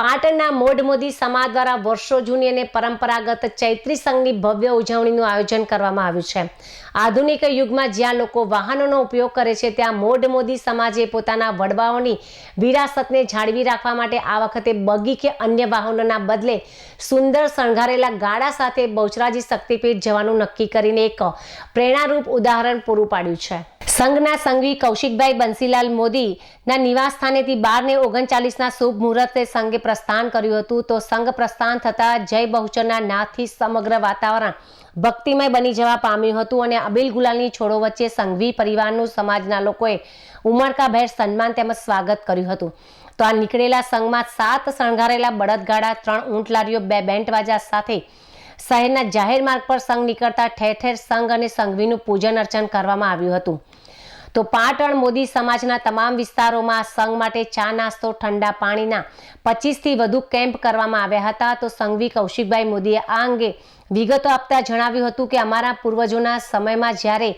પાટણના મોઢમોદી સમાજ દ્વારા વર્ષો જૂની અને પરંપરાગત ચૈત્રી સંઘની ભવ્ય ઉજવણીનું આયોજન કરવામાં આવ્યું છે। આધુનિક યુગમાં જ્યાં લોકો વાહનોનો ઉપયોગ કરે છે, ત્યાં મોઢમોદી સમાજે પોતાના વડવાઓની વિરાસતને જાળવી રાખવા માટે આ વખતે બગી કે અન્ય વાહનોના બદલે સુંદર શણગારેલા ગાડા સાથે બહુચરાજી શક્તિપીઠ જવાનું નક્કી કરીને એક પ્રેરણારૂપ ઉદાહરણ પૂરું પાડ્યું છે। સંઘના સંઘવી કૌશિકભાઈ બંસીલાલ મોદીના નિવાસ સ્થાનેથી 12 ને 39ના શુભ મુહૂર્તે સંઘે પ્રસ્થાન કર્યું હતું। તો સંઘ પ્રસ્થાન થતા જય બહુચરના નાદથી સમગ્ર વાતાવરણ ભક્તિમય બની જવા પામ્યું હતું અને અબીલ ગુલાલની છોડો વચ્ચે સંઘવી પરિવારનું સમાજના લોકોએ ઉમળકાભેર સન્માન તેમજ સ્વાગત કર્યું હતું। તો આ નીકળેલા સંઘમાં 7 શણગારેલા બળદગાડા, 3 ઊંટ લારીઓ, 2 બેન્ડ વાજા સાથે શહેરના જાહેર માર્ગ પર સંઘ નીકળતા ઠેર ઠેર સંઘ અને સંઘવીનું પૂજન અર્ચન કરવામાં આવ્યું હતું। તો પાટણ મોદી સમાજના તમામ વિસ્તારોમાં સંઘ માટે ચા નાસ્તો, ઠંડા પાણીના 25થી વધુ કેમ્પ કરવામાં આવ્યા હતા। તો સંઘવી કૌશિકભાઈ મોદીએ આ અંગે વિગતો આપતા જણાવ્યું હતું કે અમારા પૂર્વજોના સમયમાં જ્યારે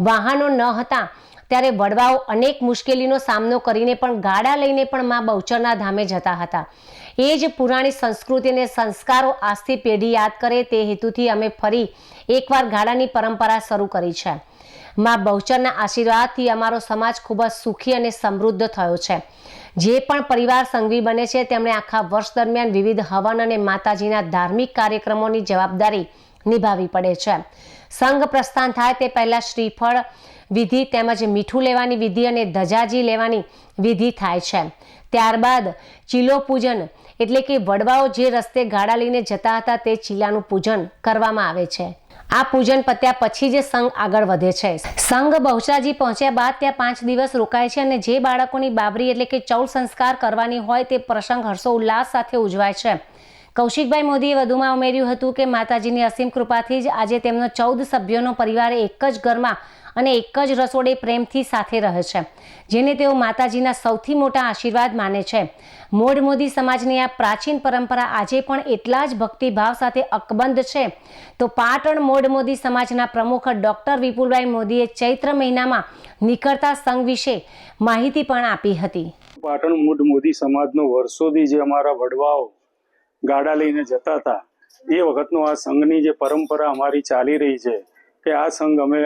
વાહનો ન હતા ત્યારે વડવાઓ અનેક મુશ્કેલીનો સામનો કરીને પણ ગાડા લઈને પણ મા બહુચરના ધામે જતા હતા। એ જ પુરાણી સંસ્કૃતિ અને સંસ્કારો આજથી પેઢી યાદ કરે તે હેતુથી અમે ફરી એકવાર ગાડાની પરંપરા શરૂ કરી છે। મા બહુચરના આશીર્વાદથી અમારો સમાજ ખૂબ જ સુખી અને સમૃદ્ધ થયો છે। જે પણ પરિવાર સંઘવી બને છે તેમણે આખા વર્ષ દરમિયાન વિવિધ હવન અને માતાજીના ધાર્મિક કાર્યક્રમોની જવાબદારી નિભાવવી પડે છે। સંઘ પ્રસ્થાન થાય તે પહેલા શ્રીફળ વિધિ તેમજ મીઠું લેવાની વિધિ અને ધજાજી લેવાની વિધિ થાય છે। ત્યારબાદ ચીલો પૂજન એટલે કે વડવાઓ જે રસ્તે ગાડા લઈને જતા હતા તે ચીલાનું પૂજન કરવામાં આવે છે। આ પૂજન પત્યા પછી જ સંઘ આગળ વધે છે। સંઘ બહુચરાજી પહોંચ્યા બાદ ત્યાં 5 દિવસ રોકાય છે અને જે બાળકોની બાબરી એટલે કે ચૌલ સંસ્કાર કરવાની હોય તે પ્રસંગ હર્ષોલ્લાસ સાથે ઉજવાય છે। કૌશિકભાઈ મોદીએ વધુમાં ઉમેર્યું હતું કે માતાજીની અસીમ કૃપાથી જ આજે તેમનો 14 સભ્યોનો પરિવાર એક જ ઘરમાં અને એક જ રસોડે પ્રેમથી સાથે રહે છે, જેને તેઓ માતાજીના સૌથી મોટા આશીર્વાદ માને છે। મોઢમોદી સમાજની આ પ્રાચીન પરંપરા આજે પણ એટલા જ ભક્તિભાવ સાથે અકબંધ છે। તો પાટણ મોઢમોદી સમાજના પ્રમુખ ડોક્ટર વિપુલભાઈ મોદીએ ચૈત્ર મહિનામાં નીકળતા સંઘ વિશે માહિતી પણ આપી હતી। પાટણ મોઢમોદી સમાજનો વર્ષોથી જે અમારા વડવાઓ ગાડા લઈને જતા હતા એ વખતનો આ સંઘની જે પરંપરા અમારી ચાલી રહી છે કે આ સંઘ અમે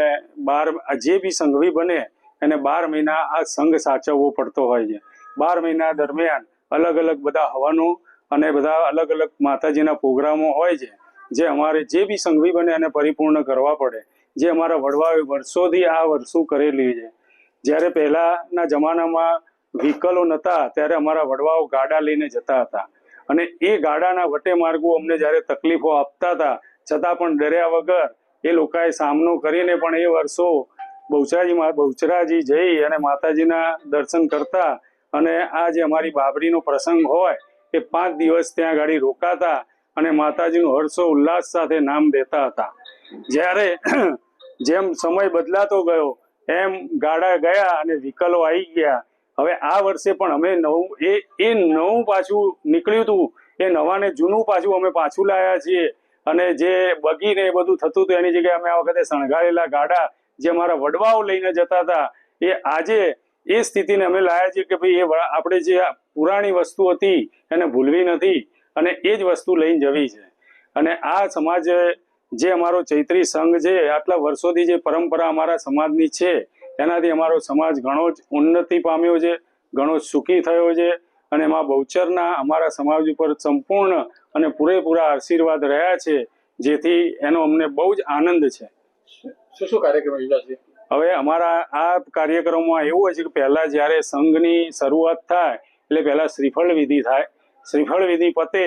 જે બી સંઘવી બને એને 12 મહિના આ સંઘ સાચવવો પડતો હોય છે। 12 મહિના દરમિયાન અલગ અલગ બધા હવાનો અને બધા અલગ અલગ માતાજીના પ્રોગ્રામો હોય છે જે અમારે જે બી સંઘવી બને એને પરિપૂર્ણ કરવા પડે, જે અમારા વડવાઓએ વર્ષોથી આ વસ્તુ કરેલી છે। જ્યારે પહેલાના જમાનામાં વ્હીકલો નહોતા ત્યારે અમારા વડવાઓ ગાડા લઈને જતા હતા અને એ ગાડાના વટે માર્ગો અમને જ્યારે તકલીફો આપતા હતા છતાં પણ ડર્યા વગર એ લોકોએ સામનો કરીને પણ એ વર્ષો બહુચરાજી જઈ અને માતાજીના દર્શન કરતા અને આ જે અમારી બાબરીનો પ્રસંગ હોય એ 5 દિવસ ત્યાં ગાડી રોકાતા અને માતાજીનું હર્ષો ઉલ્લાસ સાથે નામ દેતા હતા। જ્યારે જેમ સમય બદલાતો ગયો એમ ગાડા ગયા અને વ્હીકલો આવી ગયા। હવે આ વર્ષે પણ અમે નવું પાછું નીકળ્યું હતું એ નવાને જૂનું પાછું અમે પાછું લાવ્યા છીએ અને જે બગી ને એ બધું થતું હતું એની જગ્યાએ અમે આ વખતે શણગારેલા ગાડા જે અમારા વડવાઓ લઈને જતા હતા એ આજે એ સ્થિતિને અમે લાવ્યા છીએ કે ભાઈ એ આપણે જે પુરાણી વસ્તુ હતી એને ભૂલવી નથી અને એ જ વસ્તુ લઈને જવી છે। અને આ સમાજ જે અમારો ચૈત્રી સંઘ છે આટલા વર્ષોથી જે પરંપરા અમારા સમાજની છે એનાથી અમારો સમાજ ઘણો જ ઉન્નતિ પામ્યો છે, ઘણો સુખી થયો છે અને એમાં બહુચરના અમારા સમાજ ઉપર સંપૂર્ણ અને પૂરેપૂરા આશીર્વાદ રહ્યા છે, જેથી એનો અમને બહુ જ આનંદ છે। શું કાર્યક્રમ યોજાશે? હવે અમારા આ કાર્યક્રમમાં એવું હોય છે કે પહેલા જ્યારે સંઘની શરૂઆત થાય એટલે પહેલા શ્રીફળ વિધિ થાય। શ્રીફળ વિધિ પતે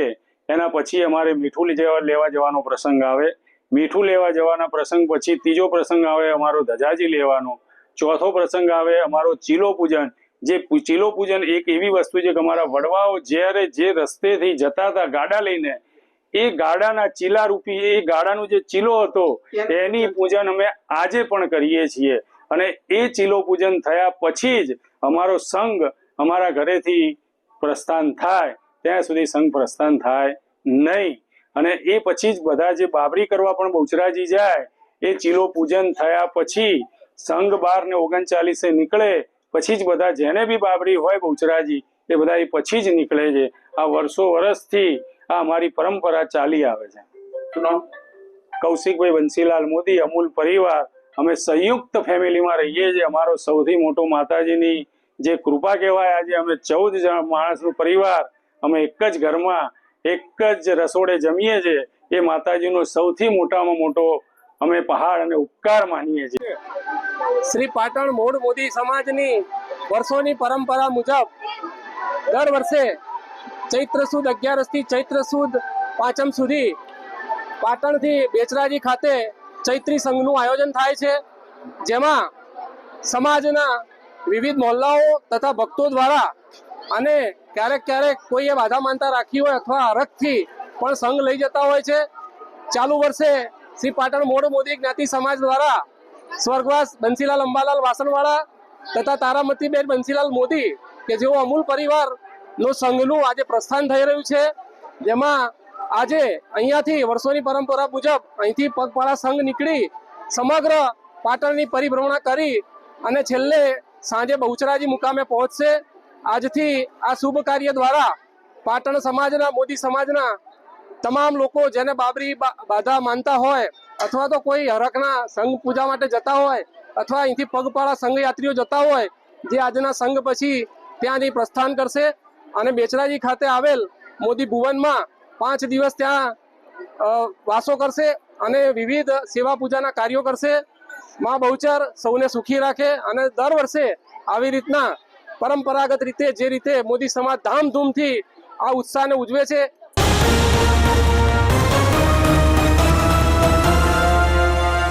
એના પછી અમારે મીઠું લેવા જવાનો પ્રસંગ આવે। મીઠું લેવા જવાના પ્રસંગ પછી ત્રીજો પ્રસંગ આવે અમારો ધજાજી લેવાનો। ચોથો પ્રસંગ આવે અમારો ચીલો પૂજન। જે ચીલો પૂજન એક એવી વસ્તુ છે કે અમારા વડવાઓ જ્યારે જે રસ્તેથી જતા હતા ગાડા લઈને એ ગાડાના ચીલા રૂપી એ ગાડાનો જે ચીલો હતો એની પૂજન અમે આજે પણ કરીએ છીએ અને એ ચીલો પૂજન થયા પછી જ અમારો સંઘ અમારા ઘરેથી પ્રસ્થાન થાય ત્યાં સુધી સંઘ પ્રસ્થાન થાય નહીં અને એ પછી જ બધા જે બાબરી કરવા પણ બહુચરાજી જાય એ ચીલો પૂજન થયા પછી સંઘ 12 ને 39 નીકળે પછી જ બધા જેને બી બાબરી હોય બહુચરાજી એ બધા એ પછી જ નીકળે છે. આ વર્ષોથી આ અમારી પરંપરા ચાલી આવે છે. શું નામ? કૌશિકભાઈ બંસીલાલ મોદી, અમૂલ પરિવાર. અમે સંયુક્ત ફેમિલીમાં રહીએ છીએ. અમારો સૌથી મોટો માતાજીની જે કૃપા કહેવાય. આજે અમે 14 જણ માણસનો પરિવાર, અમે એક જ ઘરમાં એક જ રસોડે જમીએ છીએ. એ માતાજીનો સૌથી મોટામાં મોટો અમે પહાડ અને ઉપકાર માનીએ છીએ. શ્રી પાટણ મોડ મોદી સમાજની વર્ષોની પરંપરા મુજબ દર વર્ષે ચૈત્ર સુદ 11 થી ચૈત્ર સુદ 5 સુધી પાટણથી બેચરાજી ખાતે ચૈત્રી સંઘનું આયોજન થાય છે, જેમાં સમાજના વિવિધ મહોલ્લાઓ તથા ભક્તો દ્વારા અને ક્યારેક કોઈએ બાધા માનતા રાખી હોય અથવા હરખથી પણ સંઘ લઈ જતા હોય છે. ચાલુ વર્ષે શ્રી પાટણ મોડ મોદી જ્ઞાતિ સમાજ દ્વારા સ્વર્ગવાસ બંસીલાલ અંબાલાલ વાસણવાળા તથા તારામતીબેન બંસીલાલ મોદી કે જેઓ અમૂલ પરિવારનો સંઘનું આજે પ્રસ્થાન થઈ રહ્યું છે, જેમાં આજે અહીંયાથી વર્ષોની પરંપરા મુજબ અહીંથી પગપાળા સંઘ નીકળી સમગ્ર પાટણની પરિભ્રમણા કરી અને છેલ્લે સાંજે બહુચરાજી મુકામે પહોંચશે. આજથી આ શુભ કાર્ય દ્વારા પાટણ સમાજના મોદી સમાજના તમામ લોકો જેને બાબરી બાધા માનતા હોય અથવા તો કોઈ હરખના સંઘ પૂજા માટે જતા હોય અથવા અહીંથી પગપાળા સંઘ યાત્રીઓ જતા હોય, જે આજના સંઘ પછી ત્યાંથી પ્રસ્થાન કરશે અને બેચરાજી ખાતે આવેલ મોદી ભુવનમાં 5 દિવસ ત્યાં વાસો કરશે અને વિવિધ સેવા પૂજાના કાર્યો કરશે. માં બહુચર સૌને સુખી રાખે અને દર વર્ષે આવી રીતના પરંપરાગત રીતે જે રીતે મોદી સમાજ ધામધૂમથી આ ઉત્સાહને ઉજવે છે